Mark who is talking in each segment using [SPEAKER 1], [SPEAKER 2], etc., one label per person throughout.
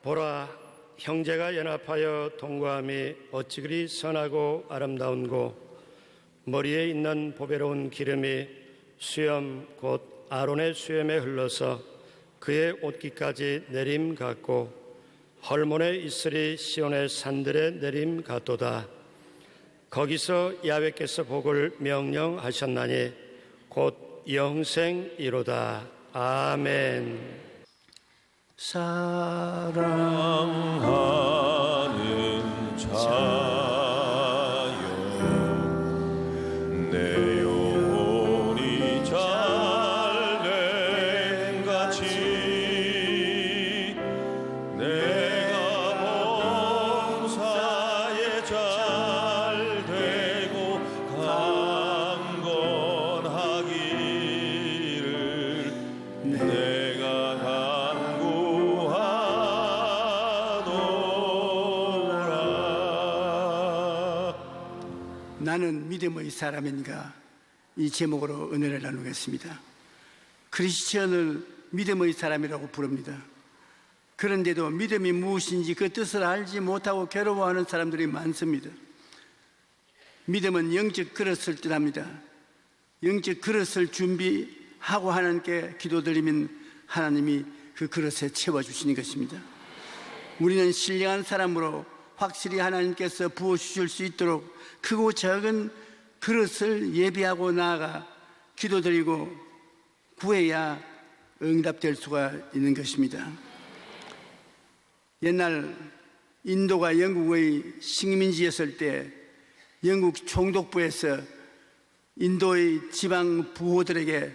[SPEAKER 1] 보라, 형제가 연합하여 동거함이 어찌 그리 선하고 아름다운고, 머리에 있는 보배로운 기름이 수염 곧 아론의 수염에 흘러서 그의 옷깃까지 내림 같고, 헐몬의 이슬이 시온의 산들에 내림 같도다. 거기서 야훼께서 복을 명령하셨나니 곧 영생이로다. 아멘.
[SPEAKER 2] 사랑하는 자여, 내 영혼이 잘됨 같이 내가 봉사에 잘되고 강건하기를 내가
[SPEAKER 3] 나는 믿음의 사람인가, 이 제목으로 은혜를 나누겠습니다. 크리스천을 믿음의 사람이라고 부릅니다. 그런데도 믿음이 무엇인지 그 뜻을 알지 못하고 괴로워하는 사람들이 많습니다. 믿음은 영적 그릇을 뜻합니다. 영적 그릇을 준비하고 하나님께 기도드리면 하나님이 그 그릇에 채워주시는 것입니다. 우리는 신령한 사람으로 확실히 하나님께서 부어주실 수 있도록 크고 작은 그릇을 예비하고 나아가 기도드리고 구해야 응답될 수가 있는 것입니다. 옛날 인도가 영국의 식민지였을 때 영국 총독부에서 인도의 지방 부호들에게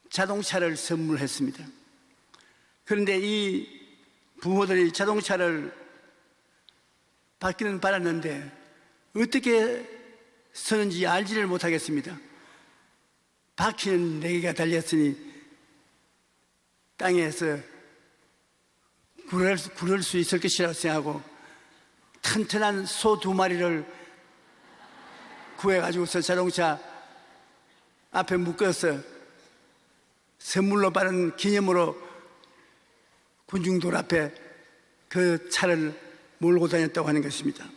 [SPEAKER 3] 자동차를 선물했습니다. 그런데 이 부호들이 자동차를 받기는 받았는데 어떻게 서는지 알지를 못하겠습니다. 바퀴는 4개가 달렸으니 땅에서 구를 수 있을 것이라고 생각하고 튼튼한 소 2마리를 구해가지고서 자동차 앞에 묶어서 선물로 받은 기념으로 군중돌 앞에 그 차를 몰고 다녔다고 하는 것입니다.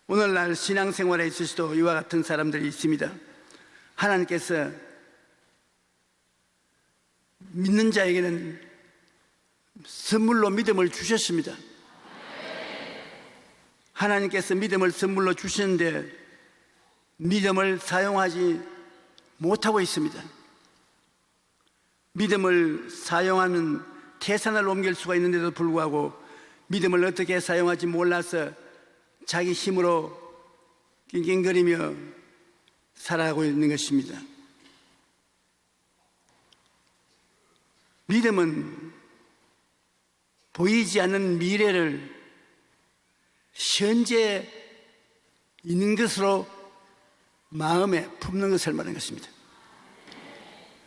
[SPEAKER 3] 오늘날 신앙생활에 있어서도 이와 같은 사람들이 있습니다. 하나님께서 믿는 자에게는 선물로 믿음을 주셨습니다. 하나님께서 믿음을 선물로 주시는데 믿음을 사용하지 못하고 있습니다. 믿음을 사용하면 태산을 옮길 수가 있는데도 불구하고 믿음을 어떻게 사용할지 몰라서 자기 힘으로 낑낑거리며 살아가고 있는 것입니다. 믿음은 보이지 않는 미래를 현재 있는 것으로 마음에 품는 것을 말하는 것입니다.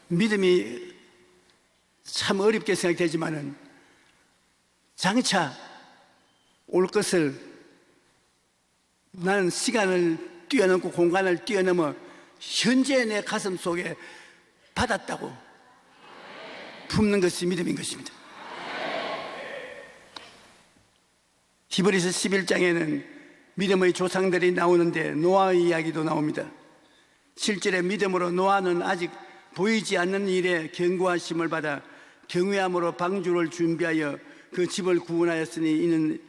[SPEAKER 3] 믿음이 참 어렵게 생각되지만은 장차 올 것을 나는 시간을 뛰어넘고 공간을 뛰어넘어 현재 내 가슴 속에 받았다고 품는 것이 믿음인 것입니다. 히브리서 11장에는 믿음의 조상들이 나오는데 노아의 이야기도 나옵니다. 실제로 믿음으로 노아는 아직 보이지 않는 일에 견고하심을 받아 경외함으로 방주를 준비하여 그 집을 구원하였으니 이는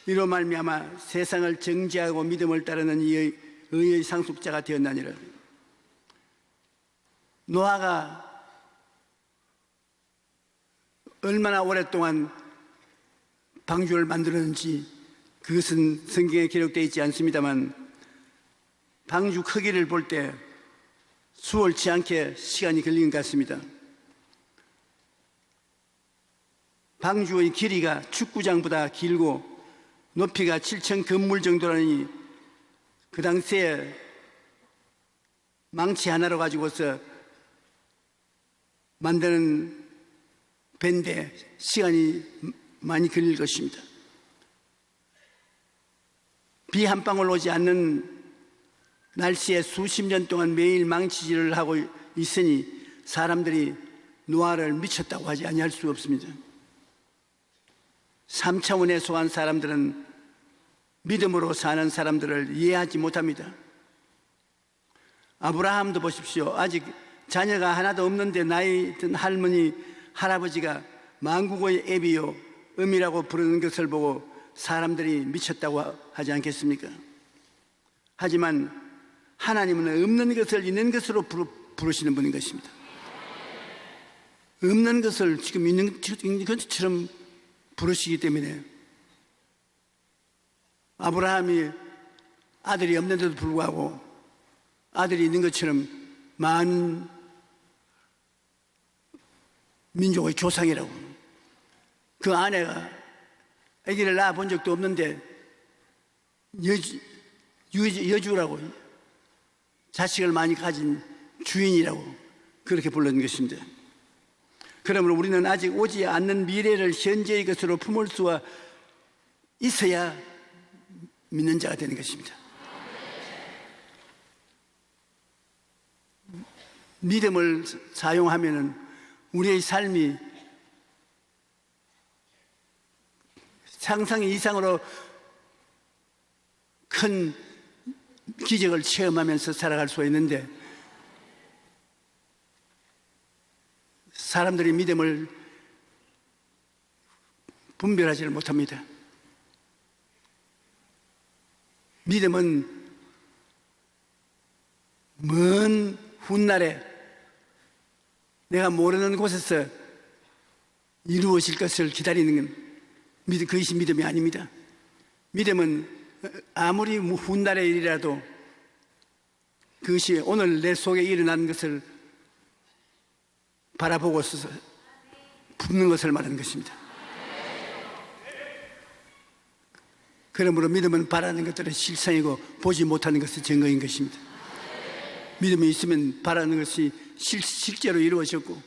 [SPEAKER 3] 이로 말미암아 세상을 정죄하고 믿음을 따르는 의의 상속자가 되었나니라. 노아가 얼마나 오랫동안 방주를 만들었는지 그것은 성경에 기록되어 있지 않습니다만 방주 크기를 볼 때 수월치 않게 시간이 걸린 것 같습니다. 방주의 길이가 축구장보다 길고 높이가 7층 건물 정도라니 그 당시에 망치 하나로 가지고서 만드는 밴데 시간이 많이 걸릴 것입니다. 비 한 방울 오지 않는 날씨에 수십 년 동안 매일 망치질을 하고 있으니 사람들이 노아를 미쳤다고 하지 아니할 수 없습니다. 3차원에 속한 사람들은 믿음으로 사는 사람들을 이해하지 못합니다. 아브라함도 보십시오. 아직 자녀가 하나도 없는데 나이 든 할머니, 할아버지가 만국의 애비요 음이라고 부르는 것을 보고 사람들이 미쳤다고 하지 않겠습니까? 하지만 하나님은 없는 것을 있는 것으로 부르시는 분인 것입니다. 없는 것을 지금 있는 것처럼 부르시기 때문에 아브라함이 아들이 없는데도 불구하고 아들이 있는 것처럼 많은 민족의 조상이라고, 그 아내가 아기를 낳아본 적도 없는데 여주라고, 자식을 많이 가진 주인이라고 그렇게 불렀는 것입니다. 그러므로 우리는 아직 오지 않는 미래를 현재의 것으로 품을 수가 있어야 믿는 자가 되는 것입니다. 믿음을 사용하면은 우리의 삶이 상상 이상으로 큰 기적을 체험하면서 살아갈 수가 있는데, 사람들이 믿음을 분별하지를 못합니다. 믿음은 먼 훗날에 내가 모르는 곳에서 이루어질 것을 기다리는 그것이 믿음이 아닙니다. 믿음은 아무리 훗날의 일이라도 그것이 오늘 내 속에 일어난 것을 바라보고 있어서 품는 것을 말하는 것입니다. 그러므로 믿음은 바라는 것들의 실상이고 보지 못하는 것의 증거인 것입니다. 믿음이 있으면 바라는 것이 실제로 이루어졌고,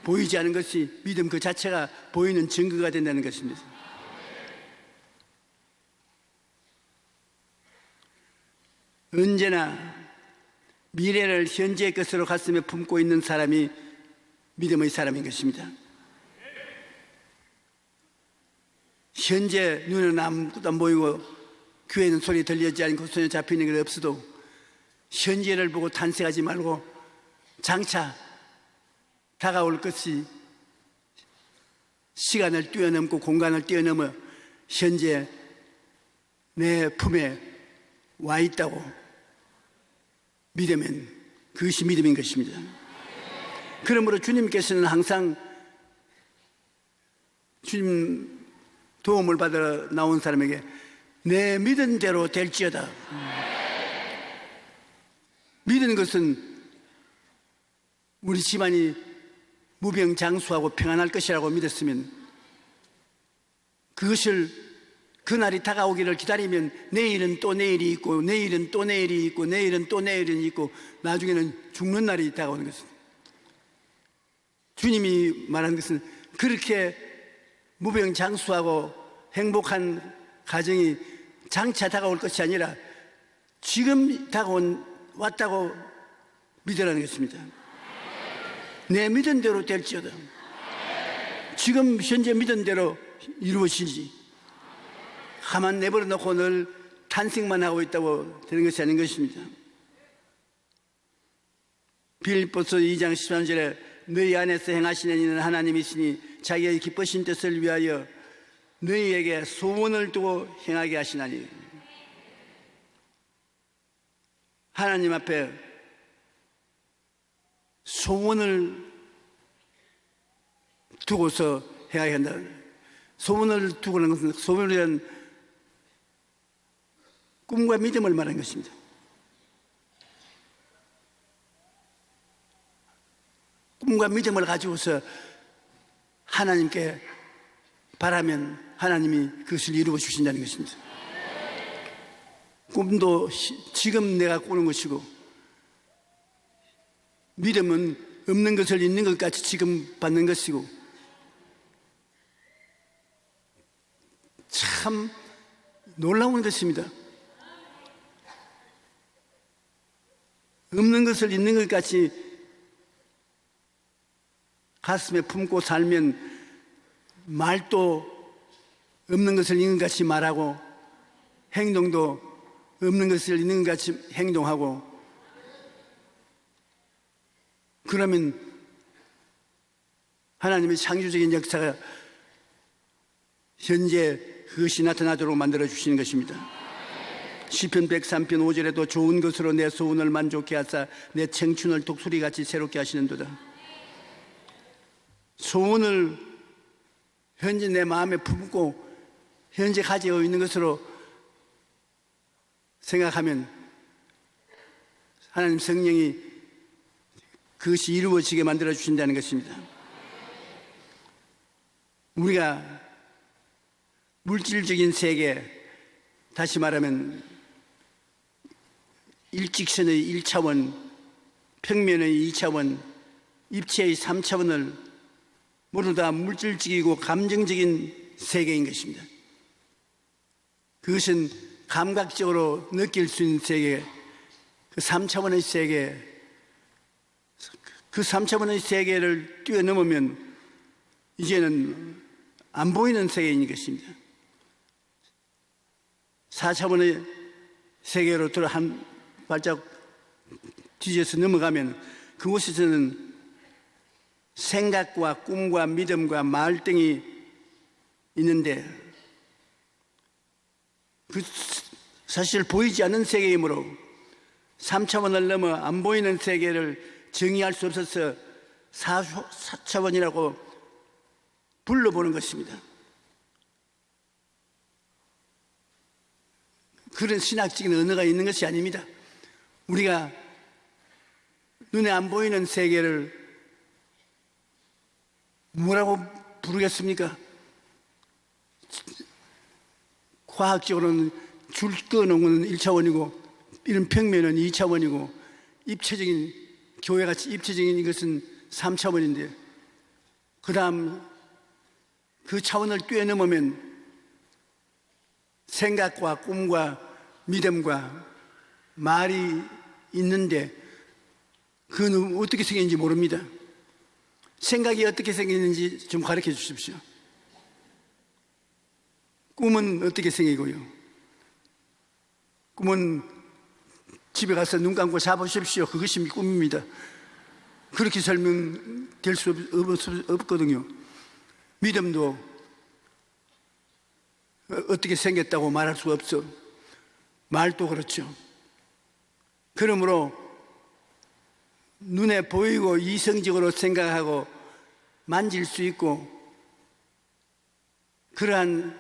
[SPEAKER 3] 보이지 않은 것이 믿음 그 자체가 보이는 증거가 된다는 것입니다. 언제나 미래를 현재의 것으로 가슴에 품고 있는 사람이 믿음의 사람인 것입니다. 현재 눈은 아무것도 안 보이고 귀에는 소리 들리지 않고 손에 잡히는 게 없어도 현재를 보고 탄식하지 말고 장차 다가올 것이 시간을 뛰어넘고 공간을 뛰어넘어 현재 내 품에 와 있다고 믿으면 그것이 믿음인 것입니다. 그러므로 주님께서는 항상 주님 도움을 받아 나온 사람에게 내 믿은 대로 될지어다. 믿는 것은 우리 집안이 무병장수하고 평안할 것이라고 믿었으면, 그것을 그날이 다가오기를 기다리면 내일은 또 내일이 있고 내일은 또 내일이 있고 내일은 또 내일은 있고 나중에는 죽는 날이 다가오는 것입니다. 주님이 말한 것은 그렇게 무병장수하고 행복한 가정이 장차 다가올 것이 아니라 지금 왔다고 믿으라는 것입니다. 내 믿은 대로 될지어다. 지금 현재 믿은 대로 이루어지지, 가만 내버려 놓고 늘 탄식만 하고 있다고 되는 것이 아닌 것입니다. 빌립보서 2장 13절에 너희 안에서 행하시는 이는 하나님이시니 자기의 기쁘신 뜻을 위하여 너희에게 소원을 두고 행하게 하시나니. 하나님 앞에 소원을 두고서 행하게 한다. 소원을 두고 하는 것은 소원을 위한 꿈과 믿음을 말하는 것입니다. 꿈과 믿음을 가지고서 하나님께 바라면 하나님이 그것을 이루어 주신다는 것입니다. 꿈도 지금 내가 꾸는 것이고, 믿음은 없는 것을 있는 것 같이 지금 받는 것이고, 참 놀라운 것입니다. 없는 것을 있는 것 같이 가슴에 품고 살면 말도 없는 것을 있는 것 같이 말하고 행동도 없는 것을 있는 것 같이 행동하고, 그러면 하나님의 창조적인 역사가 현재 그것이 나타나도록 만들어 주시는 것입니다. 시편 103편 5절에도 좋은 것으로 내 소원을 만족케 하사 내 청춘을 독수리같이 새롭게 하시는도다. 소원을 현재 내 마음에 품고 현재 가지고 있는 것으로 생각하면 하나님 성령이 그것이 이루어지게 만들어 주신다는 것입니다. 우리가 물질적인 세계, 다시 말하면 일직선의 1차원, 평면의 2차원, 입체의 3차원을 모두 다 물질적이고 감정적인 세계인 것입니다. 그것은 감각적으로 느낄 수 있는 세계, 그 3차원의 세계, 그 3차원의 세계를 뛰어넘으면 이제는 안 보이는 세계인 것입니다. 4차원의 세계로 들어 한 발짝 뒤져서 넘어가면 그곳에서는 생각과 꿈과 믿음과 말 등이 있는데, 그 사실 보이지 않는 세계이므로 3차원을 넘어 안 보이는 세계를 정의할 수 없어서 4차원이라고 불러보는 것입니다. 그런 신학적인 언어가 있는 것이 아닙니다. 우리가 눈에 안 보이는 세계를 뭐라고 부르겠습니까? 과학적으로는 줄 끊어놓은 건 1차원이고 이런 평면은 2차원이고 입체적인 교회같이 입체적인 것은 3차원인데, 그 다음 그 차원을 뛰어넘으면 생각과 꿈과 믿음과 말이 있는데 그건 어떻게 생겼는지 모릅니다. 생각이 어떻게 생겼는지 좀 가르쳐 주십시오. 꿈은 어떻게 생기고요? 꿈은 집에 가서 눈 감고 자보십시오. 그것이 꿈입니다. 그렇게 설명될 수 없거든요. 믿음도 어떻게 생겼다고 말할 수 없어. 말도 그렇죠. 그러므로 눈에 보이고 이성적으로 생각하고 만질 수 있고 그러한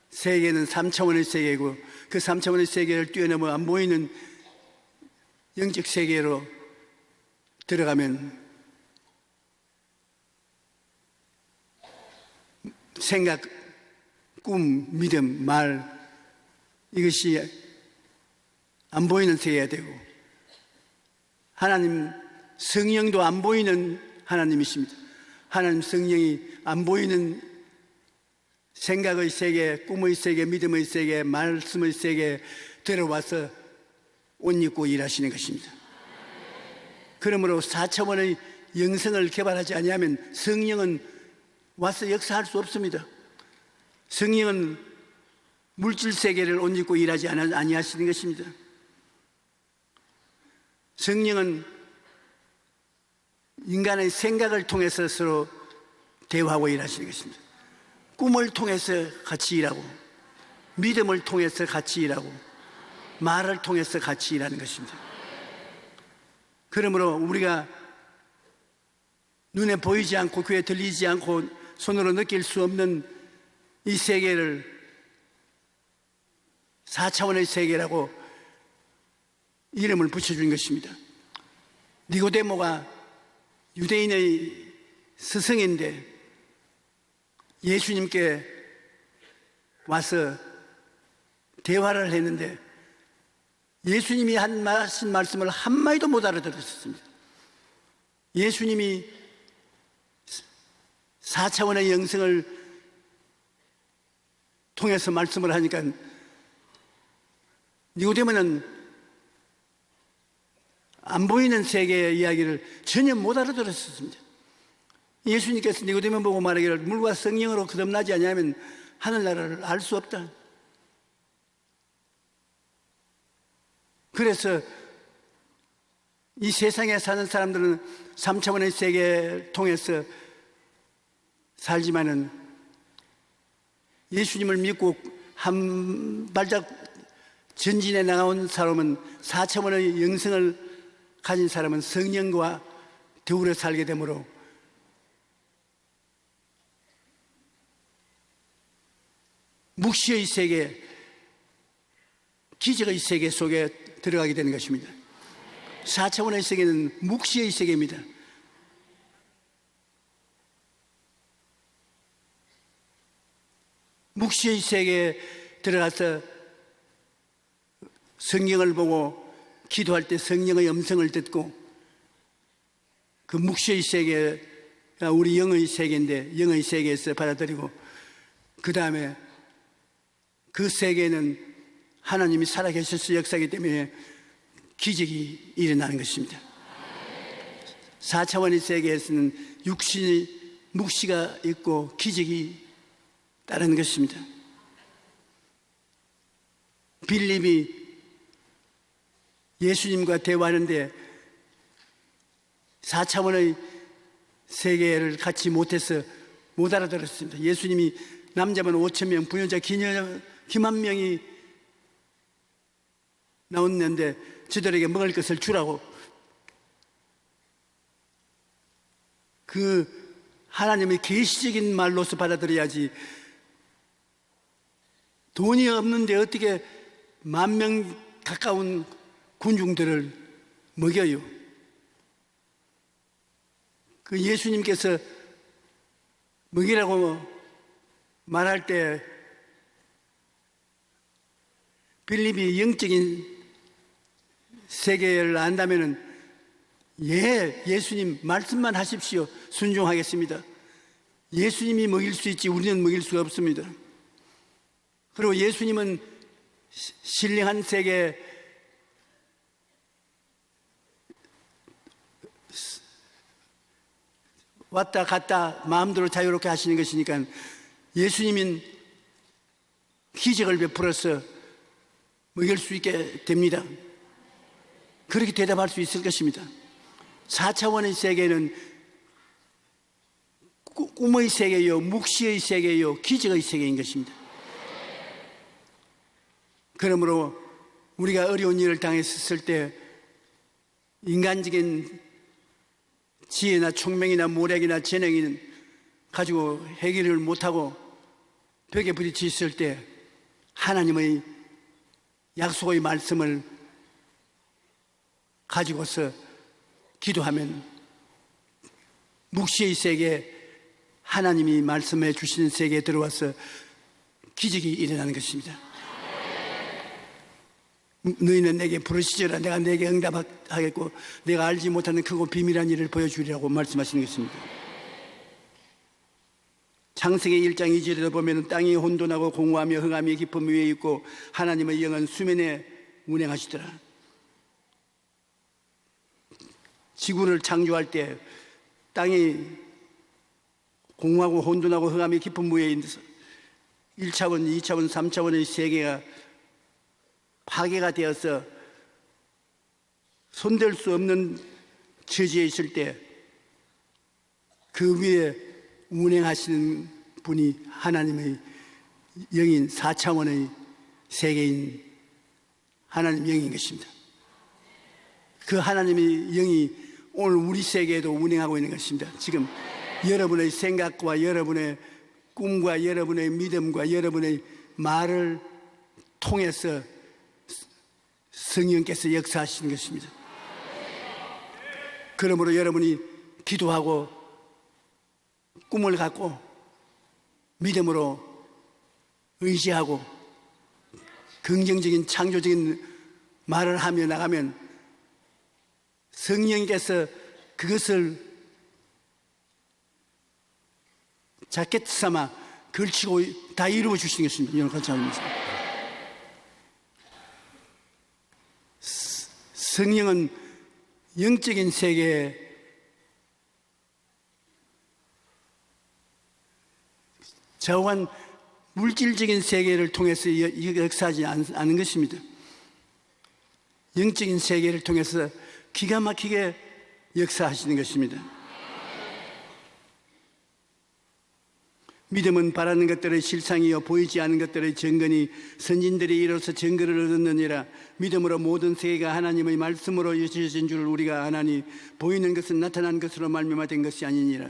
[SPEAKER 3] 세계는 3차원의 세계고, 그 3차원의 세계를 뛰어넘어 안 보이는 영적 세계로 들어가면 생각, 꿈, 믿음, 말, 이것이 안 보이는 세계가 되고, 하나님 성령도 안 보이는 하나님이십니다. 하나님 성령이 안 보이는 생각의 세계, 꿈의 세계, 믿음의 세계, 말씀의 세계에 들어와서 옷 입고 일하시는 것입니다. 그러므로 4차원의 영성을 개발하지 아니하면 성령은 와서 역사할 수 없습니다. 성령은 물질 세계를 옷 입고 일하지 아니하시는 것입니다. 성령은 인간의 생각을 통해서 서로 대화하고 일하시는 것입니다. 꿈을 통해서 같이 일하고, 믿음을 통해서 같이 일하고, 말을 통해서 같이 일하는 것입니다. 그러므로 우리가 눈에 보이지 않고 귀에 들리지 않고 손으로 느낄 수 없는 이 세계를 4차원의 세계라고 이름을 붙여준 것입니다. 니고데모가 유대인의 스승인데 예수님께 와서 대화를 했는데 예수님이 하신 말씀을 한마디도 못 알아들었습니다. 예수님이 4차원의 영성을 통해서 말씀을 하니까 니고데모는 안 보이는 세계의 이야기를 전혀 못 알아들었습니다. 예수님께서 니고데모 보고 말하기를 물과 성령으로 거듭나지 아니하면 하늘나라를 알 수 없다. 그래서 이 세상에 사는 사람들은 3차원의 세계를 통해서 살지만은 예수님을 믿고 한 발짝 전진해 나온 사람은 4차원의 영성을 가진 사람은 성령과 더불어 살게 되므로 묵시의 세계, 기적의 세계 속에 들어가게 되는 것입니다. 4차원의 세계는 묵시의 세계입니다. 묵시의 세계에 들어가서 성경을 보고 기도할 때 성령의 음성을 듣고 그 묵시의 세계가 우리 영의 세계인데 영의 세계에서 받아들이고 그 다음에 그 세계는 하나님이 살아계셔서 역사하기 때문에 기적이 일어나는 것입니다. 4차원의 세계에서는 묵시가 있고 기적이 따르는 것입니다. 빌립이 예수님과 대화하는데 4차원의 세계를 같이 못해서 못 알아들었습니다. 예수님이 남자만 5,000명, 부녀자 김한 명이 나왔는데 저들에게 먹을 것을 주라고 그 하나님의 계시적인 말로서 받아들여야지 돈이 없는데 어떻게 10,000명 가까운 군중들을 먹여요. 그 예수님께서 먹이라고 말할 때 빌립이 영적인 세계를 안다면은 예수님 말씀만 하십시오. 순종하겠습니다. 예수님이 먹일 수 있지 우리는 먹일 수가 없습니다. 그리고 예수님은 신령한 세계 왔다 갔다 마음대로 자유롭게 하시는 것이니까 예수님은 기적을 베풀어서 먹일 수 있게 됩니다. 그렇게 대답할 수 있을 것입니다. 4차원의 세계는 꿈의 세계요, 묵시의 세계요, 기적의 세계인 것입니다. 그러므로 우리가 어려운 일을 당했을 때 인간적인 지혜나 총명이나 모략이나 재능이 가지고 해결을 못하고 벽에 부딪혔을 때 하나님의 약속의 말씀을 가지고서 기도하면 묵시의 세계 하나님이 말씀해 주시는 세계에 들어와서 기적이 일어나는 것입니다. 너희는 내게 부르시리라 내가 내게 응답하겠고 내가 알지 못하는 크고 비밀한 일을 보여주리라고 말씀하시는 것입니다. 창세기 1장 2절에도 보면 땅이 혼돈하고 공허하며 흑암이 깊음 위에 있고 하나님의 영은 수면에 운행하시더라. 지구를 창조할 때 땅이 공허하고 혼돈하고 흑암이 깊은 위에 있어서 1차원, 2차원, 3차원의 세계가 파괴가 되어서 손댈 수 없는 처지에 있을 때 그 위에 운행하시는 분이 하나님의 영인 4차원의 세계인 하나님 영인 것입니다. 그 하나님의 영이 오늘 우리 세계에도 운행하고 있는 것입니다. 지금 여러분의 생각과 여러분의 꿈과 여러분의 믿음과 여러분의 말을 통해서 성령께서 역사하시는 것입니다. 그러므로 여러분이 기도하고 꿈을 갖고 믿음으로 의지하고 긍정적인 창조적인 말을 하며 나가면 성령께서 그것을 자켓 삼아 걸치고 다 이루어 주시는 것입니다. 여러분 같이 합니다. 성령은 영적인 세계에 좌우한 물질적인 세계를 통해서 역사하지 않은 것입니다. 영적인 세계를 통해서 기가 막히게 역사하시는 것입니다. 믿음은 바라는 것들의 실상이요 보이지 않는 것들의 증거니 선진들이 이로써 증거를 얻었느니라. 믿음으로 모든 세계가 하나님의 말씀으로 이루어진 줄 우리가 아나니 보이는 것은 나타난 것으로 말미암아 된 것이 아니니라.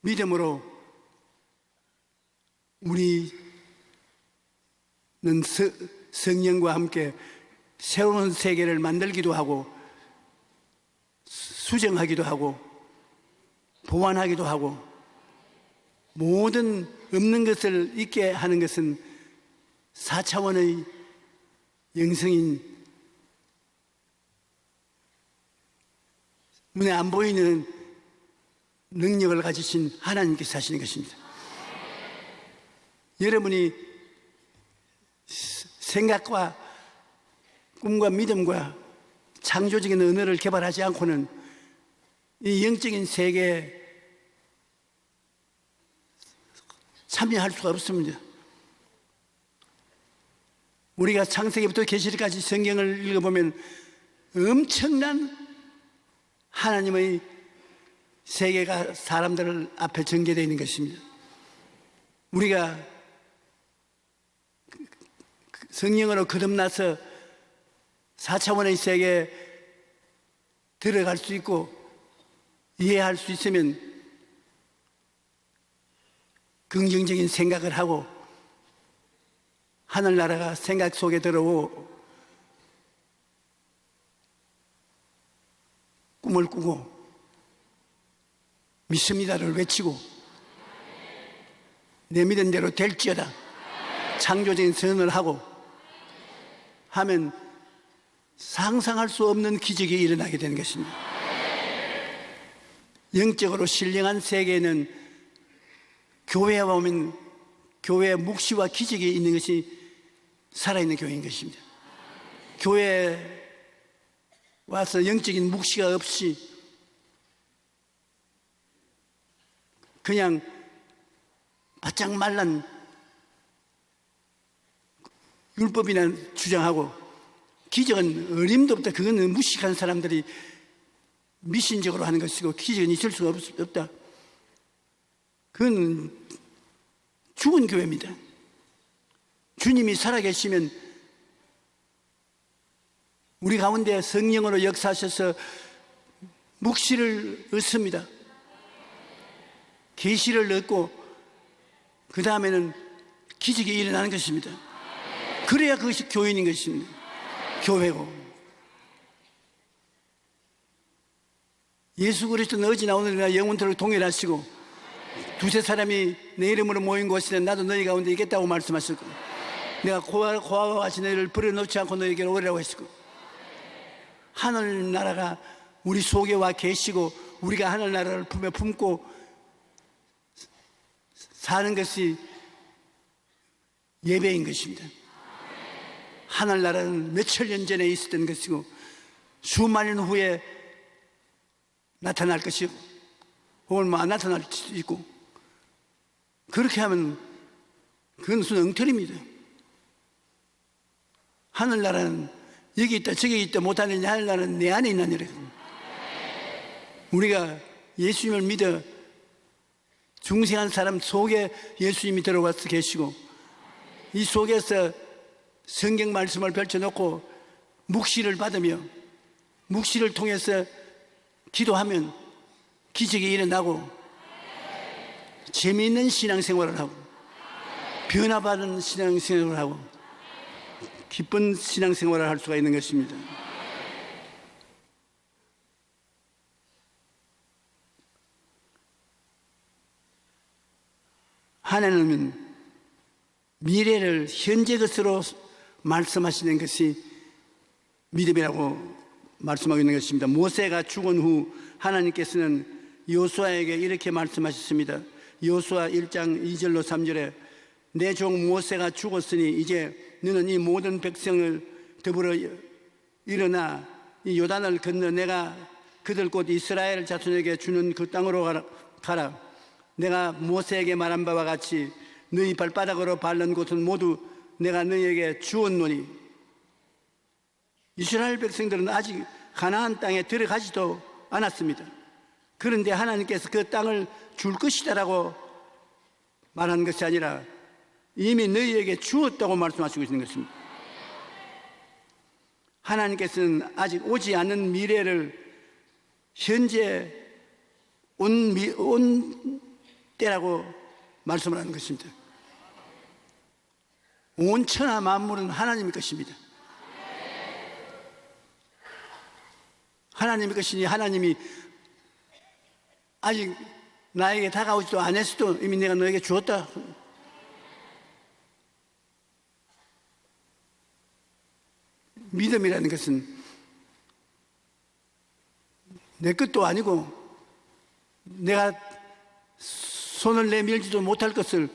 [SPEAKER 3] 믿음으로 우리는 성령과 함께 새로운 세계를 만들기도 하고 수정하기도 하고 보완하기도 하고 모든 없는 것을 있게 하는 것은 4차원의 영성인 눈에 안 보이는 능력을 가지신 하나님께서 하시는 것입니다. 여러분이 생각과 꿈과 믿음과 창조적인 언어를 개발하지 않고는 이 영적인 세계에 참여할 수가 없습니다. 우리가 창세기부터 계시록까지 성경을 읽어보면 엄청난 하나님의 세계가 사람들 앞에 전개되어 있는 것입니다. 우리가 성령으로 거듭나서 4차원의 세계에 들어갈 수 있고 이해할 수 있으면 긍정적인 생각을 하고 하늘나라가 생각 속에 들어오고 꿈을 꾸고 믿습니다를 외치고 내 믿은 대로 될지어다 창조적인 선언을 하고 하면 상상할 수 없는 기적이 일어나게 되는 것입니다. 영적으로 신령한 세계에는 교회에 오면 교회의 묵시와 기적이 있는 것이 살아있는 교회인 것입니다. 교회에 와서 영적인 묵시가 없이 그냥 바짝 말란 율법이나 주장하고 기적은 어림도 없다. 그건 무식한 사람들이 미신적으로 하는 것이고 기적은 있을 수가 없다. 그건 죽은 교회입니다. 주님이 살아계시면 우리 가운데 성령으로 역사하셔서 묵시를 얻습니다. 계시를 얻고 그 다음에는 기적이 일어나는 것입니다. 그래야 그것이 교인인 것입니다. 교회고 예수 그리스도는 어찌나 오늘이나 영원토록 동일하시고 두세 사람이 내 이름으로 모인 곳에 나도 너희 가운데 있겠다고 말씀하셨고 내가 고아와 같이 너희를 버려놓지 않고 너희에게로 오리라고 했고 하늘나라가 우리 속에 와 계시고 우리가 하늘나라를 품에 품고 사는 것이 예배인 것입니다. 하늘나라는 몇천 년 전에 있었던 것이고 수만 년 후에 나타날 것이고 혹은 안 나타날 수도 있고 그렇게 하면 그건 무슨 엉터리입니다. 하늘나라는 여기 있다 저기 있다 못하느니 하늘나라는 내 안에 있느니라. 우리가 예수님을 믿어 중생한 사람 속에 예수님이 들어와서 계시고 이 속에서 성경 말씀을 펼쳐놓고 묵시를 받으며 묵시를 통해서 기도하면 기적이 일어나고 재미있는 신앙생활을 하고 변화받은 신앙생활을 하고 기쁜 신앙생활을 할 수가 있는 것입니다. 하나님은 미래를 현재 것으로 말씀하시는 것이 믿음이라고 말씀하고 있는 것입니다. 모세가 죽은 후 하나님께서는 여호수아에게 이렇게 말씀하셨습니다. 여호수아 1장 2절로 3절에 내 종 모세가 죽었으니 이제 너는 이 모든 백성을 더불어 일어나 이 요단을 건너 내가 그들 곧 이스라엘 자손에게 주는 그 땅으로 가라. 내가 모세에게 말한 바와 같이 너희 발바닥으로 밟는 곳은 모두 내가 너희에게 주었노니. 이스라엘 백성들은 아직 가나안 땅에 들어가지도 않았습니다. 그런데 하나님께서 그 땅을 줄 것이다라고 말한 것이 아니라 이미 너희에게 주었다고 말씀하시고 있는 것입니다. 하나님께서는 아직 오지 않는 미래를 현재 온 때라고 말씀을 하는 것입니다. 온 천하 만물은 하나님의 것입니다. 하나님의 것이니 하나님이 아직 나에게 다가오지도 않았어도 이미 내가 너에게 주었다. 믿음이라는 것은 내 것도 아니고 내가 손을 내밀지도 못할 것을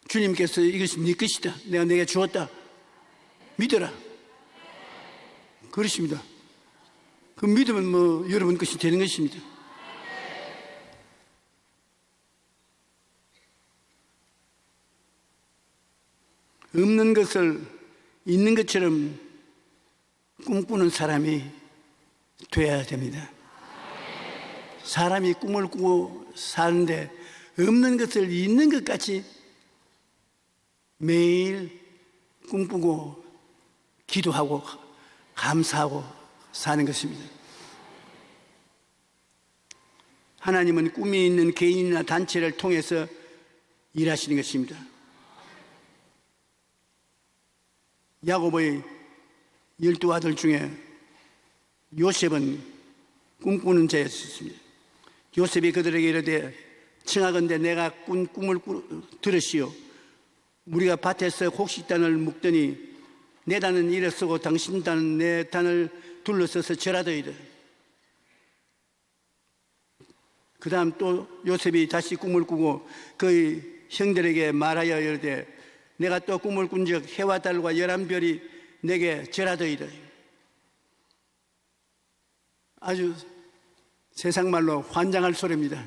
[SPEAKER 3] 주님께서 이것이 네 것이다, 내가 내게 주었다, 믿어라. 그렇습니다. 그 믿으면 뭐 여러분 것이 되는 것입니다. 없는 것을 있는 것처럼 꿈꾸는 사람이 돼야 됩니다. 사람이 꿈을 꾸고 사는데 없는 것을 있는 것 같이 매일 꿈꾸고 기도하고 감사하고 사는 것입니다. 하나님은 꿈이 있는 개인이나 단체를 통해서 일하시는 것입니다. 야곱의 12아들 중에 요셉은 꿈꾸는 자였습니다. 요셉이 그들에게 이르되 청하건대 내가 꿈을 들으시오. 우리가 밭에서 곡식단을 묶더니 내 단은 일어서고 당신 단은 내 단을 둘러서서 절하더이다. 그 다음 또 요셉이 다시 꿈을 꾸고 그의 형들에게 말하여 이르되 내가 또 꿈을 꾼즉 해와 달과 11별이 내게 절하더이다. 아주 세상말로 환장할 소리입니다.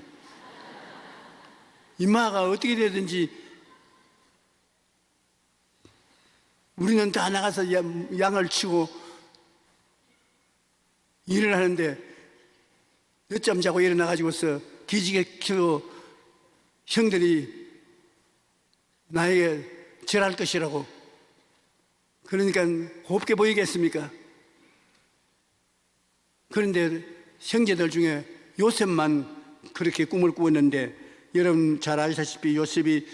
[SPEAKER 3] 이마가 어떻게 되든지 우리는 다 나가서 양을 치고 일을 하는데 늦잠 자고 일어나가지고서 기지개 켜고 형들이 나에게 절할 것이라고. 그러니까 곱게 보이겠습니까? 그런데 형제들 중에 요셉만 그렇게 꿈을 꾸었는데 여러분 잘 아시다시피 요셉이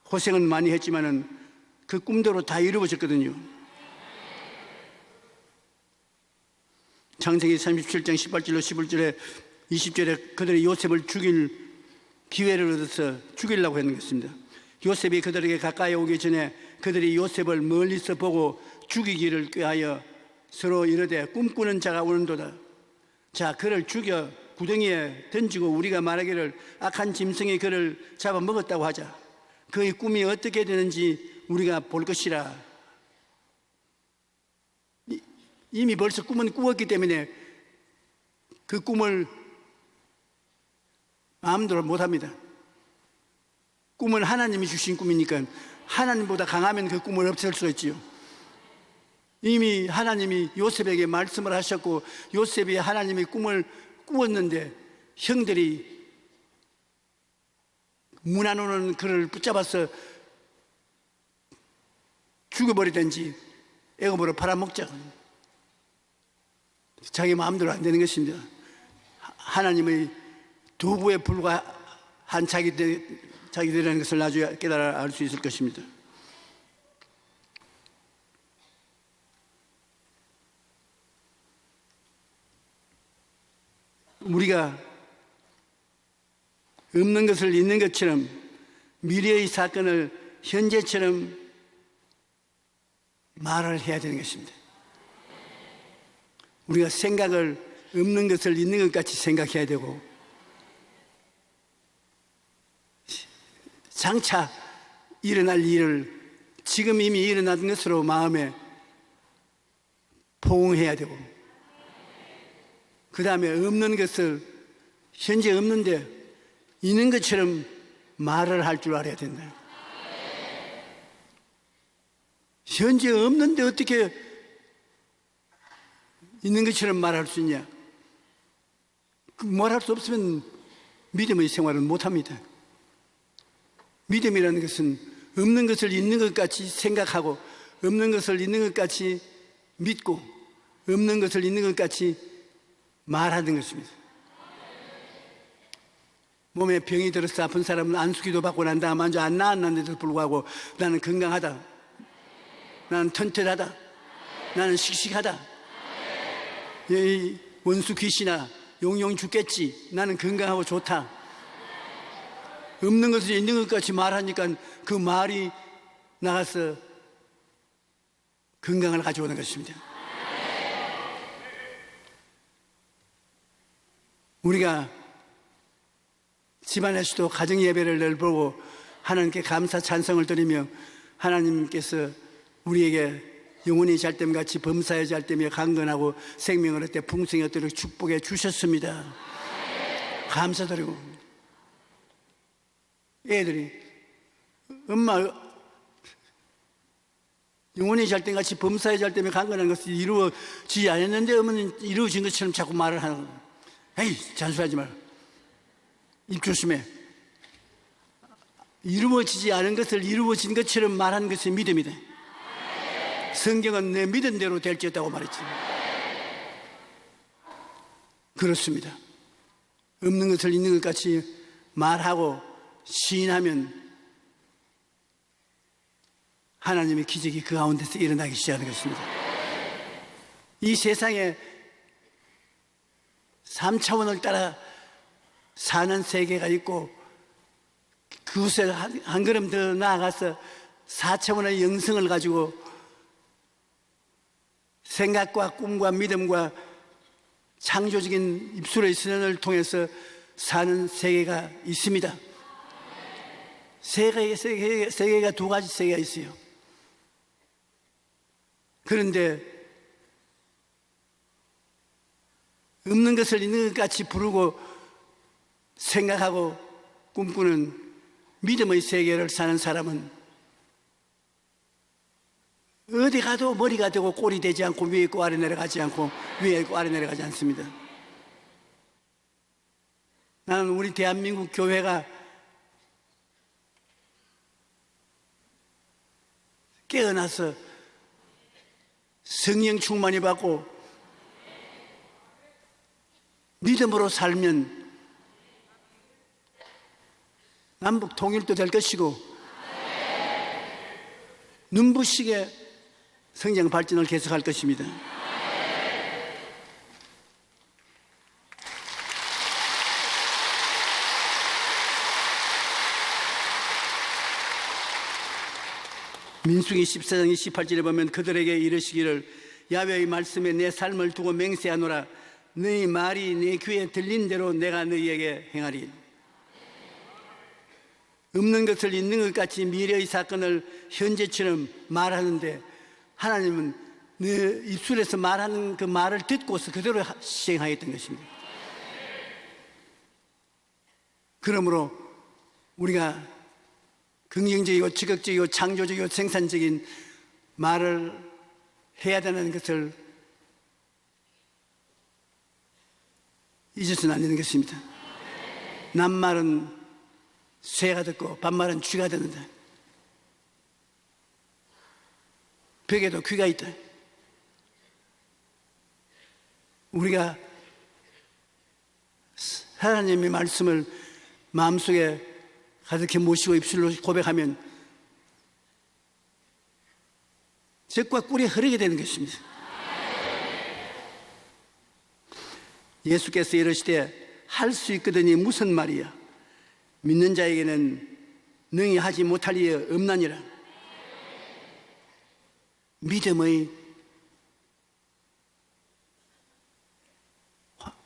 [SPEAKER 3] 고생은 많이 했지만은 그 꿈대로 다 이루어졌거든요. 창세기 37장 18절로 11절에 20절에 그들이 요셉을 죽일 기회를 얻어서 죽이려고 했는 것입니다. 요셉이 그들에게 가까이 오기 전에 그들이 요셉을 멀리서 보고 죽이기를 꾀하여 서로 이르되 꿈꾸는 자가 오는도다. 자, 그를 죽여 구덩이에 던지고 우리가 말하기를 악한 짐승이 그를 잡아먹었다고 하자. 그의 꿈이 어떻게 되는지 우리가 볼 것이라. 이미 벌써 꿈은 꾸었기 때문에 그 꿈을 마음대로 못합니다. 꿈은 하나님이 주신 꿈이니까 하나님보다 강하면 그 꿈을 없앨 수 있지요. 이미 하나님이 요셉에게 말씀을 하셨고 요셉이 하나님의 꿈을 꾸었는데 형들이 문 안 오는 그를 붙잡아서 죽여버리든지 애굽으로 팔아먹자. 자기 마음대로 안 되는 것입니다. 하나님의 도구에 불과한 자기들이라는 것을 나중에 깨달아 알 수 있을 것입니다. 우리가 없는 것을 있는 것처럼 미래의 사건을 현재처럼 말을 해야 되는 것입니다. 우리가 생각을 없는 것을 있는 것 같이 생각해야 되고 장차 일어날 일을 지금 이미 일어난 것으로 마음에 포옹해야 되고 그 다음에 없는 것을 현재 없는데 있는 것처럼 말을 할 줄 알아야 된다. 현재 없는데 어떻게 있는 것처럼 말할 수 있냐? 말할 수 없으면 믿음의 생활은 못합니다. 믿음이라는 것은 없는 것을 있는 것 같이 생각하고 없는 것을 있는 것 같이 믿고 없는 것을 있는 것 같이 말하는 것입니다. 몸에 병이 들어서 아픈 사람은 안수기도 받고 난 다음 먼저 안 나았는데도 불구하고 나는 건강하다, 나는 튼튼하다, 나는 씩씩하다, 이 원수 귀신아 용용 죽겠지, 나는 건강하고 좋다. 없는 것을 있는 것 같이 말하니까 그 말이 나가서 건강을 가져오는 것입니다. 우리가 집안에서도 가정 예배를 늘 보고 하나님께 감사 찬송을 드리며 하나님께서 우리에게 영원히 잘됨 같이 범사에 잘되며 강건하고 생명을 얻되 풍성히 얻도록 축복해 주셨습니다. 감사드리고 애들이 엄마 영원히 잘됨 같이 범사에 잘되며 강건한 것이 이루어지지 않았는데 어머니는 이루어진 것처럼 자꾸 말을 하는 거예요. 에이 잔소리하지 마라, 입 조심해. 이루어지지 않은 것을 이루어진 것처럼 말하는 것이 믿음이다. 성경은 내 믿은 대로 될지었다고 말했지. 그렇습니다. 없는 것을 있는 것 같이 말하고 시인하면 하나님의 기적이 그 가운데서 일어나기 시작하는 것입니다. 이 세상에 3차원을 따라 사는 세계가 있고 그곳에 한 걸음 더 나아가서 4차원의 영성을 가지고 생각과 꿈과 믿음과 창조적인 입술의 선언을 통해서 사는 세계가 있습니다. 세계가 두 가지 세계가 있어요. 그런데 없는 것을 있는 것 같이 부르고 생각하고 꿈꾸는 믿음의 세계를 사는 사람은 어디 가도 머리가 되고 꼴이 되지 않고 위에 있고 아래 내려가지 않고 위에 있고 아래 내려가지 않습니다. 나는 우리 대한민국 교회가 깨어나서 성령 충만히 받고 믿음으로 살면 남북 통일도 될 것이고 눈부시게 성장 발전을 계속할 것입니다. 민수기 14장 28절에 보면 그들에게 이르시기를 야훼의 말씀에 내 삶을 두고 맹세하노라. 너희 말이 내 귀에 들린 대로 내가 너희에게 행하리. 없는 것을 있는 것 같이 미래의 사건을 현재처럼 말하는데 하나님은 내 입술에서 말하는 그 말을 듣고서 그대로 시행하였던 것입니다. 그러므로 우리가 긍정적이고 적극적이고 창조적이고 생산적인 말을 해야 되는 것을 잊어서는 안 되는 것입니다. 남말은 쇠가 듣고 반말은 쥐가 듣는다. 벽에도 귀가 있다. 우리가 하나님의 말씀을 마음속에 가득히 모시고 입술로 고백하면 젖과 꿀이 흐르게 되는 것입니다. 예수께서 이르시되 할 수 있거든이 무슨 말이야? 믿는 자에게는 능히 하지 못할 일이 없나니라. 믿음의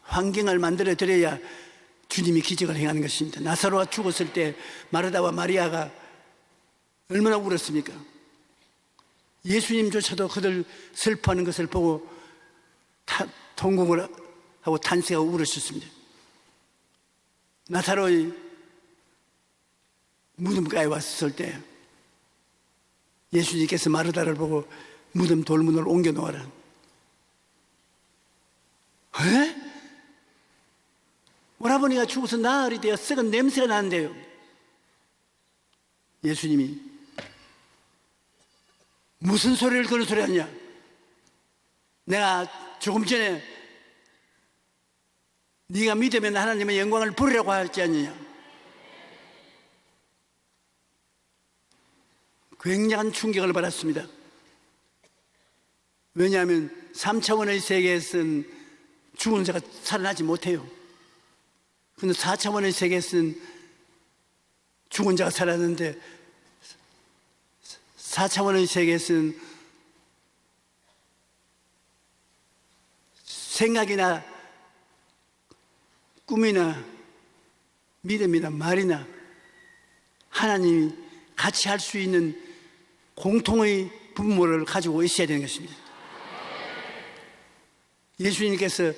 [SPEAKER 3] 환경을 만들어 드려야 주님이 기적을 행하는 것입니다. 나사로가 죽었을 때 마르다와 마리아가 얼마나 울었습니까? 예수님조차도 그들 슬퍼하는 것을 보고 통곡을 하고 탄식하고 울으셨습니다. 나사로의 무덤가에 왔을 때 예수님께서 마르다를 보고 무덤 돌문을 옮겨 놓아라. 에? 오라버니가 죽어서 나흘이 되어 썩은 냄새가 나는데요. 예수님이 무슨 소리를 그런 소리 하냐? 내가 조금 전에 네가 믿으면 하나님의 영광을 부리라고 하지 않느냐? 굉장한 충격을 받았습니다. 왜냐하면 3차원의 세계에서는 죽은 자가 살아나지 못해요. 그런데 4차원의 세계에서는 죽은 자가 살았는데 4차원의 세계에서는 생각이나 꿈이나 믿음이나 말이나 하나님이 같이 할 수 있는 공통의 분모를 가지고 있어야 되는 것입니다. 예수님께서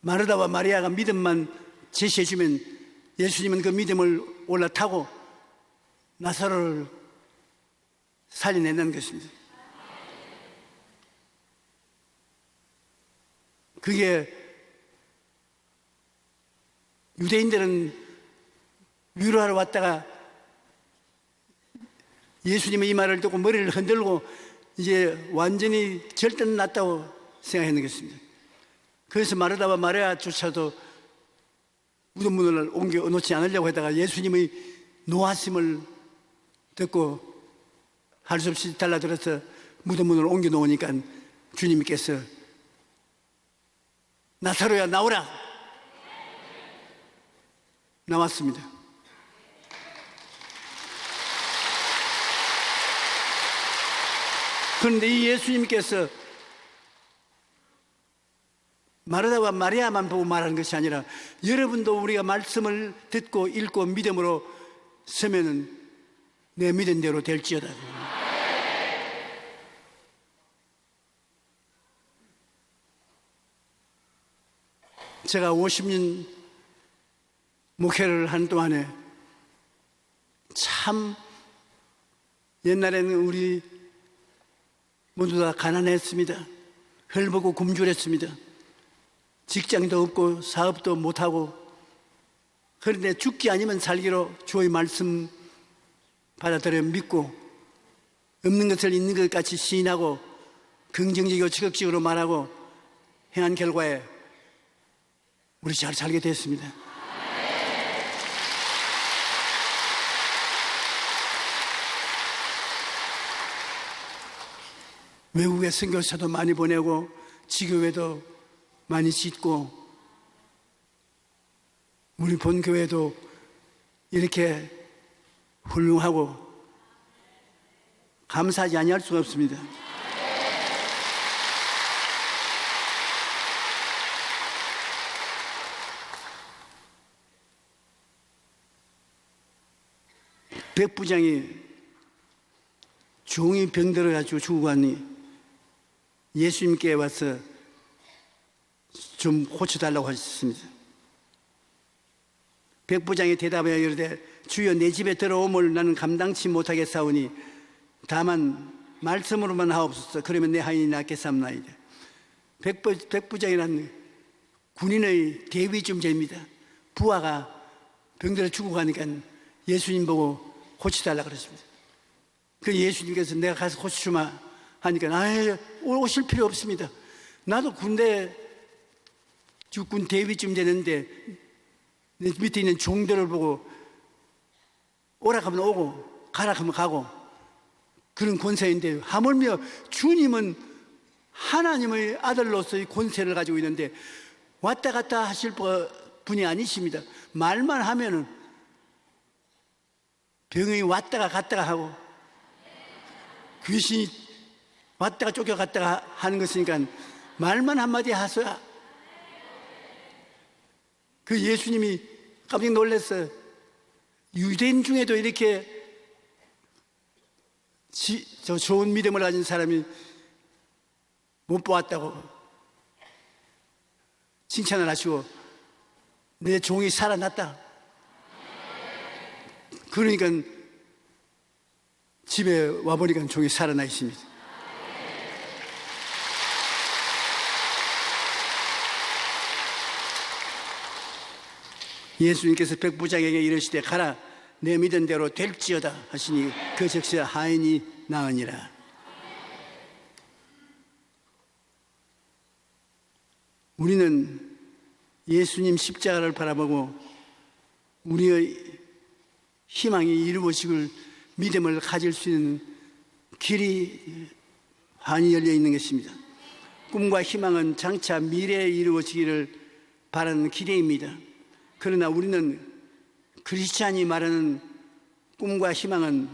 [SPEAKER 3] 마르다와 마리아가 믿음만 제시해 주면 예수님은 그 믿음을 올라타고 나사로를 살려낸다는 것입니다. 그게 유대인들은 위로하러 왔다가 예수님의 이 말을 듣고 머리를 흔들고 이제 완전히 절대는 났다고 생각했는 것입니다. 그래서 마르다와 마리아조차도 무덤 문을 옮겨 놓지 않으려고 하다가 예수님의 노하심을 듣고 할 수 없이 달라들어서 무덤 문을 옮겨 놓으니까 주님께서 나사로야 나오라! 나왔습니다. 그런데 이 예수님께서 마르다와 마리아만 보고 말하는 것이 아니라 여러분도 우리가 말씀을 듣고 읽고 믿음으로 서면은 내 믿은 대로 될지어다. 제가 50년 목회를 한 동안에 참 옛날에는 우리 모두 다 가난했습니다. 헐벗고 굶주렸습니다. 직장도 없고 사업도 못하고, 그런데 죽기 아니면 살기로 주의 말씀 받아들여 믿고 없는 것을 있는 것 같이 시인하고 긍정적이고 적극적으로 말하고 행한 결과에 우리 잘 살게 됐습니다. 외국에 선교사도 많이 보내고 지교회도 많이 짓고 우리 본교회도 이렇게 훌륭하고 감사하지 아니할 수가 없습니다. 백부장이 종이 병들어가지고 죽고 갔니 예수님께 와서 좀 고쳐달라고 하셨습니다. 백부장이 대답하여 이르되 주여 내 집에 들어옴을 나는 감당치 못하겠사오니 다만 말씀으로만 하옵소서. 그러면 내 하인이 낫게 삼나이다. 백부장이란 군인의 대위중재입니다. 부하가 병들어 죽고 가니까 예수님 보고 고쳐달라고 그랬습니다. 그 예수님께서 내가 가서 고쳐주마 하니까 오실 필요 없습니다. 나도 군대 육군 대위쯤 되는데 내 밑에 있는 종들을 보고 오라 하면 오고 가라 하면 가고 그런 권세인데 하물며 주님은 하나님의 아들로서의 권세를 가지고 있는데 왔다 갔다 하실 분이 아니십니다. 말만 하면은 병이 왔다가 갔다가 하고 귀신이 왔다가 쫓겨갔다가 하는 것이니까 말만 한마디 하소야. 그 예수님이 깜짝 놀랐어요. 유대인 중에도 이렇게 좋은 믿음을 가진 사람이 못 보았다고 칭찬을 하시고 내 종이 살아났다. 그러니까 집에 와보니까 종이 살아나 있습니다. 예수님께서 백부장에게 이르시되 가라 내 믿은 대로 될지어다 하시니 그 즉시 하인이 나으니라. 우리는 예수님 십자가를 바라보고 우리의 희망이 이루어지길 믿음을 가질 수 있는 길이 환히 열려 있는 것입니다. 꿈과 희망은 장차 미래에 이루어지기를 바라는 기대입니다. 그러나 우리는 크리스찬이 말하는 꿈과 희망은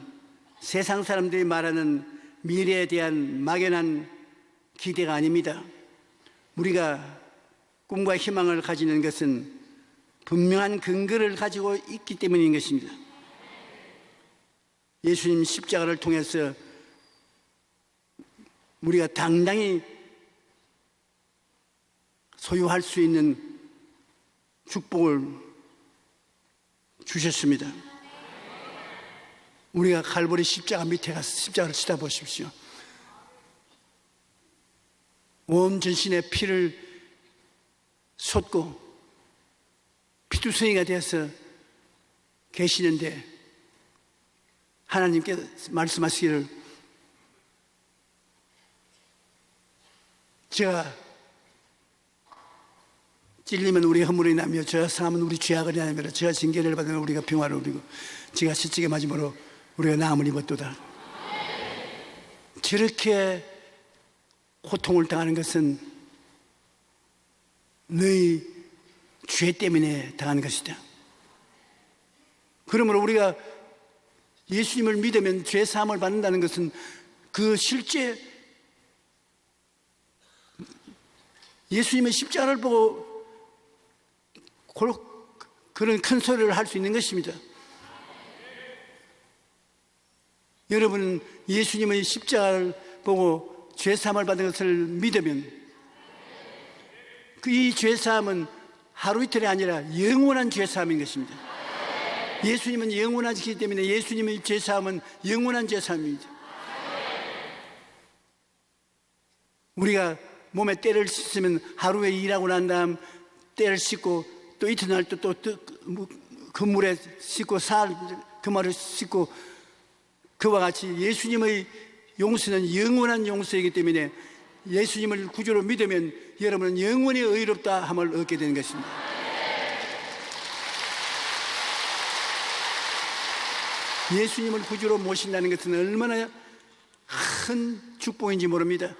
[SPEAKER 3] 세상 사람들이 말하는 미래에 대한 막연한 기대가 아닙니다. 우리가 꿈과 희망을 가지는 것은 분명한 근거를 가지고 있기 때문인 것입니다. 예수님 십자가를 통해서 우리가 당당히 소유할 수 있는 축복을 주셨습니다. 우리가 갈보리 십자가 밑에 가서 십자가를 치다 보십시오. 온 전신에 피를 쏟고 피투성이가 되어서 계시는데 하나님께 말씀하시기를 제가 찔리면 우리 허물이 나며 저가 상하면 우리 죄악을 나며 저가 징계를 받으면 우리가 평화를 누리고 제가 채찍에 맞음으로 우리가 나음을 입었도다. 저렇게 고통을 당하는 것은 너희 죄 때문에 당하는 것이다. 그러므로 우리가 예수님을 믿으면 죄 사함을 받는다는 것은 그 실제 예수님의 십자가를 보고 그런 큰 소리를 할 수 있는 것입니다. 여러분은 예수님의 십자가를 보고 죄사함을 받은 것을 믿으면 이 죄사함은 하루 이틀이 아니라 영원한 죄사함인 것입니다. 예수님은 영원하시기 때문에 예수님의 죄사함은 영원한 죄사함입니다. 우리가 몸에 때를 씻으면 하루에 일하고 난 다음 때를 씻고 또 이튿날 또 그 물에 씻고 그 말을 씻고 그와 같이 예수님의 용서는 영원한 용서이기 때문에 예수님을 구주로 믿으면 여러분은 영원히 의롭다 함을 얻게 되는 것입니다. 예수님을 구주로 모신다는 것은 얼마나 큰 축복인지 모릅니다.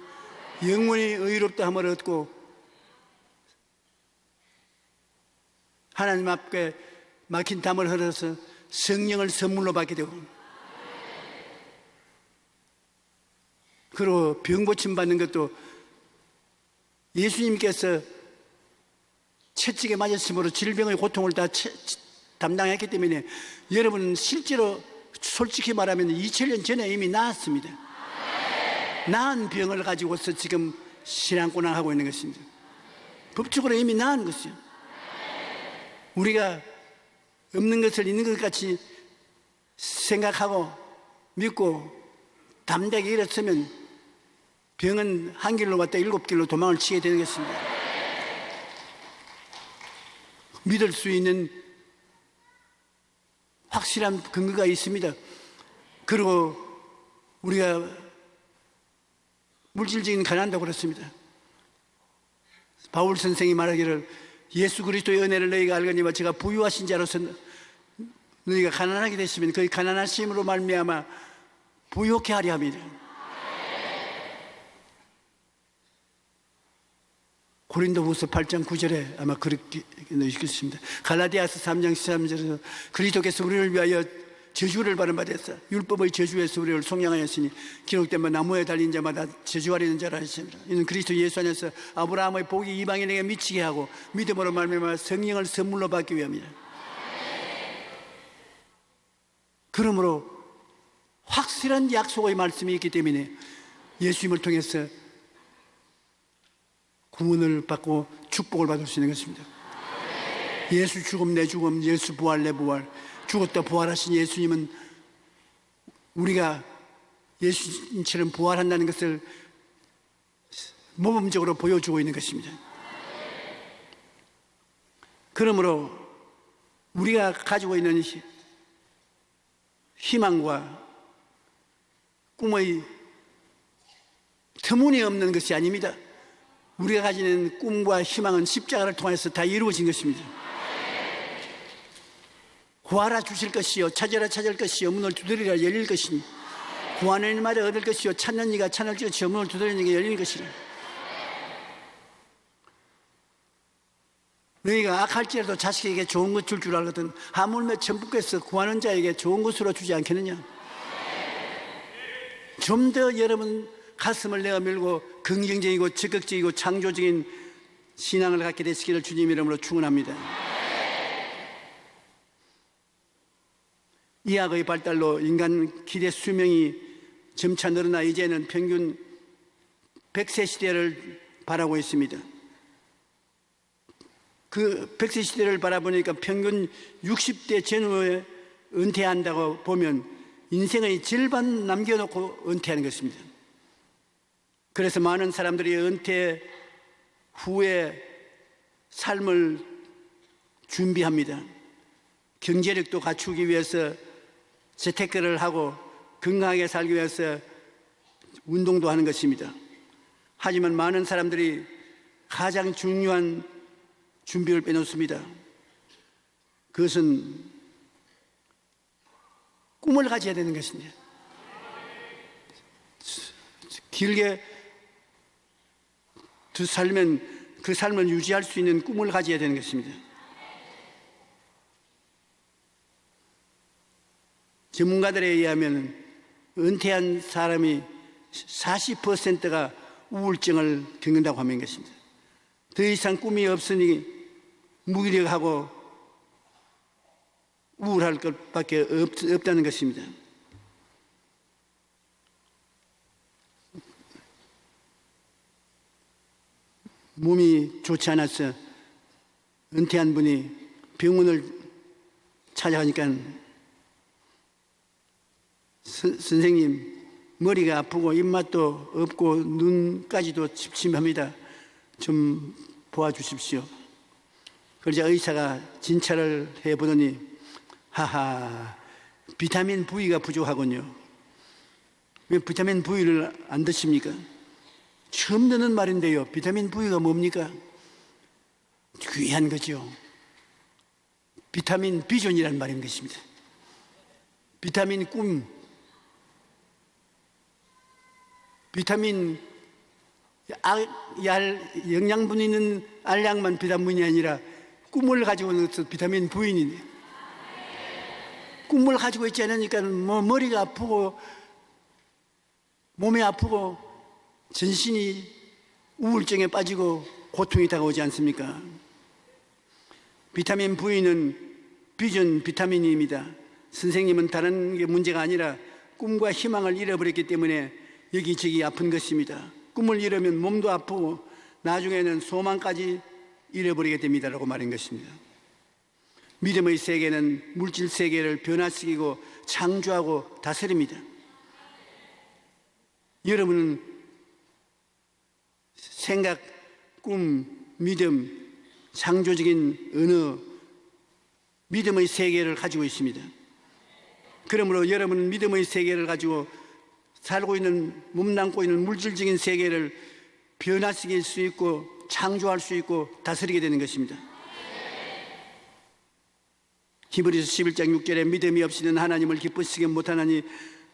[SPEAKER 3] 영원히 의롭다 함을 얻고 하나님 앞에 막힌 담을 흘려서 성령을 선물로 받게 되고 그리고 병 고침 받는 것도 예수님께서 채찍에 맞았으므로 질병의 고통을 다 담당했기 때문에 여러분은 실제로 솔직히 말하면 2000년 전에 이미 나았습니다. 나은 병을 가지고서 지금 신앙고난하고 있는 것입니다. 법적으로 이미 나은 것이요. 우리가 없는 것을 있는 것 같이 생각하고 믿고 담대하게 일어서면 병은 한 길로 왔다 7길로 도망을 치게 되는 것입니다. 믿을 수 있는 확실한 근거가 있습니다. 그리고 우리가 물질적인 가난도 그렇습니다. 바울 선생이 말하기를 예수 그리스도의 은혜를 너희가 알거니와 제가 부유하신 자로서 너희가 가난하게 되시면 그 가난하심으로 말미암아 부유케 하려 합니다. 고린도후서 8장 9절에 아마 그렇게 넣으시겠습니다. 갈라디아서 3장 13절에서 그리스도께서 우리를 위하여 저주를 받은 바 되사 율법의 저주에서 우리를 속량하였으니 기록된 바 나무에 달린 자마다 저주하려는 자라 하십니다. 이는 그리스도 예수 안에서 아브라함의 복이 이방인에게 미치게 하고 믿음으로 말미암아 성령을 선물로 받기 위함이라. 그러므로 확실한 약속의 말씀이 있기 때문에 예수님을 통해서 구원을 받고 축복을 받을 수 있는 것입니다. 예수 죽음 내 죽음, 예수 부활 내 부활, 죽었다 부활하신 예수님은 우리가 예수님처럼 부활한다는 것을 모범적으로 보여주고 있는 것입니다. 그러므로 우리가 가지고 있는 희망과 꿈의 터무니없는 것이 아닙니다. 우리가 가지는 꿈과 희망은 십자가를 통해서 다 이루어진 것입니다. 구하라 주실 것이요 찾으라 찾을 것이요 문을 두드리라 열릴 것이니 구하는 이마다 얻을 것이요 찾는 이가 찾을 것이요 문을 두드리는 이가 열릴 것이니 너희가 악할지라도 자식에게 좋은 것 줄 줄 알거든 하물며 천부께서 구하는 자에게 좋은 것으로 주지 않겠느냐. 좀 더 여러분 가슴을 내어밀고 긍정적이고 적극적이고 창조적인 신앙을 갖게 되시기를 주님 이름으로 축원합니다. 의학의 발달로 인간 기대 수명이 점차 늘어나 이제는 평균 100세 시대를 바라고 있습니다. 그 100세 시대를 바라보니까 평균 60대 전후에 은퇴한다고 보면 인생의 절반 남겨놓고 은퇴하는 것입니다. 그래서 많은 사람들이 은퇴 후에 삶을 준비합니다. 경제력도 갖추기 위해서 재테크를 하고 건강하게 살기 위해서 운동도 하는 것입니다. 하지만 많은 사람들이 가장 중요한 준비를 빼놓습니다. 그것은 꿈을 가져야 되는 것입니다. 길게 살면 그 삶을 유지할 수 있는 꿈을 가져야 되는 것입니다. 전문가들에 의하면 은퇴한 사람이 40%가 우울증을 겪는다고 하는 것입니다. 더 이상 꿈이 없으니 무기력하고 우울할 것밖에 없다는 것입니다. 몸이 좋지 않아서 은퇴한 분이 병원을 찾아가니까 선생님 머리가 아프고 입맛도 없고 눈까지도 침침합니다. 좀 도와주십시오. 그러자 의사가 진찰을 해보더니 하하 비타민 V가 부족하군요. 왜 비타민 V를 안 드십니까? 처음 듣는 말인데요. 비타민 V가 뭡니까? 귀한 거죠. 비타민 비존이라는 말인 것입니다. 비타민 꿈, 비타민 영양분 있는 알약만 비타민이 아니라 꿈을 가지고 있는 것도 비타민 V인데 꿈을 가지고 있지 않으니까 뭐 머리가 아프고 몸이 아프고 전신이 우울증에 빠지고 고통이 다가오지 않습니까? 비타민 V는 비전 비타민입니다. 선생님은 다른 게 문제가 아니라 꿈과 희망을 잃어버렸기 때문에 여기저기 아픈 것입니다. 꿈을 잃으면 몸도 아프고 나중에는 소망까지 잃어버리게 됩니다라고 말한 것입니다. 믿음의 세계는 물질 세계를 변화시키고 창조하고 다스립니다. 여러분은 생각, 꿈, 믿음, 창조적인 언어, 믿음의 세계를 가지고 있습니다. 그러므로 여러분은 믿음의 세계를 가지고 살고 있는, 몸담고 있는 물질적인 세계를 변화시킬 수 있고 창조할 수 있고 다스리게 되는 것입니다. 히브리서 11장 6절에 믿음이 없이는 하나님을 기쁘시게 못하나니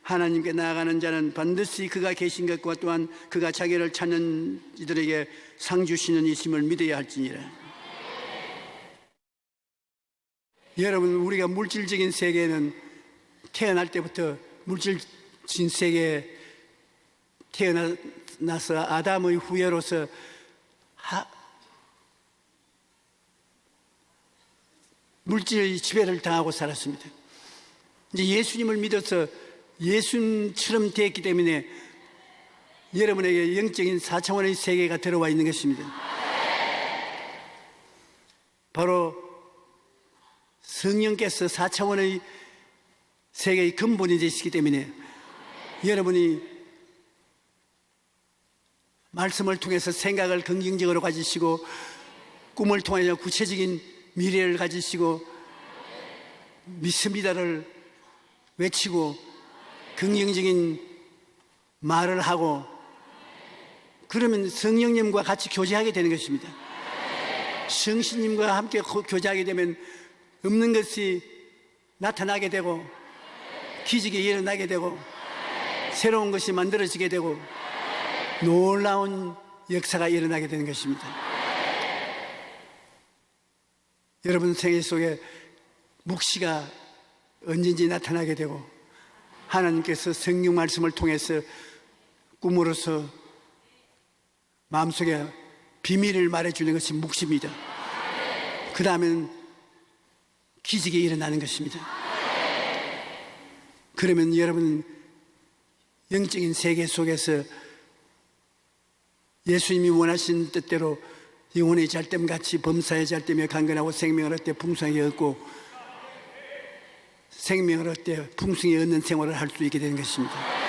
[SPEAKER 3] 하나님께 나아가는 자는 반드시 그가 계신 것과 또한 그가 자기를 찾는 이들에게 상 주시는 이심을 믿어야 할지니라. 여러분, 우리가 물질적인 세계는 태어날 때부터 물질적인 세계에 태어나서 아담의 후예로서 물질의 지배를 당하고 살았습니다. 이제 예수님을 믿어서 예수님처럼 되었기 때문에 여러분에게 영적인 4차원의 세계가 들어와 있는 것입니다. 바로 성령께서 4차원의 세계의 근본이 되시기 때문에 여러분이 말씀을 통해서 생각을 긍정적으로 가지시고 꿈을 통하여 구체적인 미래를 가지시고 믿습니다를 외치고 긍정적인 말을 하고 그러면 성령님과 같이 교제하게 되는 것입니다. 성신님과 함께 교제하게 되면 없는 것이 나타나게 되고 기적이 일어나게 되고 새로운 것이 만들어지게 되고 놀라운 역사가 일어나게 되는 것입니다. 여러분 생애 속에 묵시가 언제든지 나타나게 되고 하나님께서 성경 말씀을 통해서 꿈으로서 마음속에 비밀을 말해주는 것이 묵시입니다. 그 다음엔 기적이 일어나는 것입니다. 그러면 여러분 영적인 세계 속에서 예수님이 원하신 뜻대로 영혼의 잘됨같이 범사의 잘됨에 강건하고 생명을 얻되 풍성하게 얻고 생명을 얻되 풍성히 얻는 생활을 할 수 있게 되는 것입니다.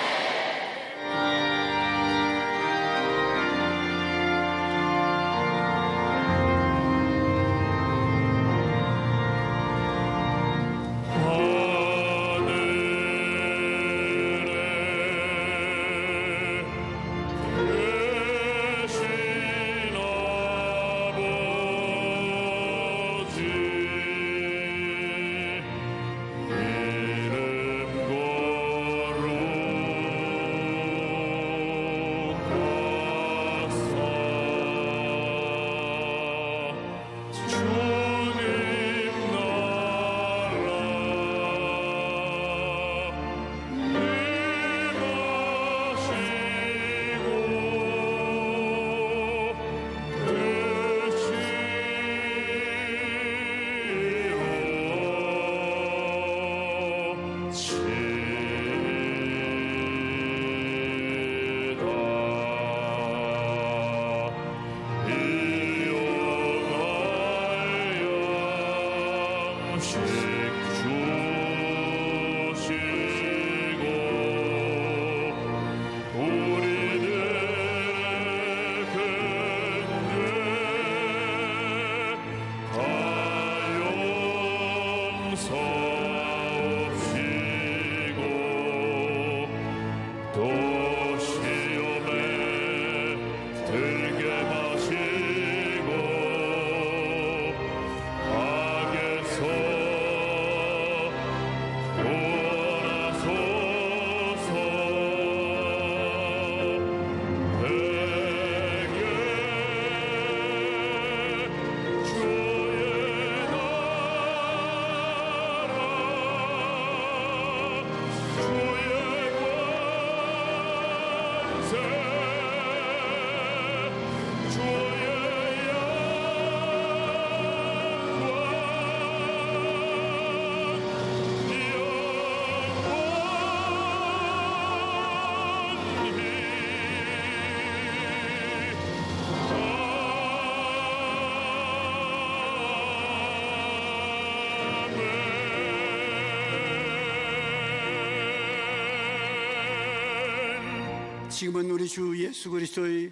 [SPEAKER 3] 지금은 우리 주 예수 그리스도의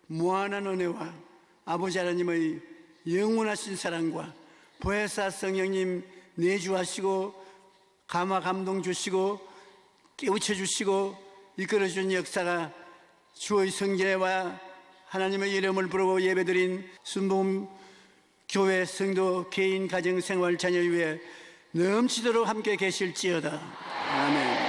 [SPEAKER 3] 무한한 은혜와 아버지 하나님의 영원하신 사랑과 보혜사 성령님 내주하시고 감화 감동 주시고 깨우쳐 주시고 이끌어준 역사가 주의 성전에와 하나님의 이름을 부르고 예배드린 순복음 교회 성도 개인 가정 생활 자녀 위에 넘치도록 함께 계실지어다. 아멘.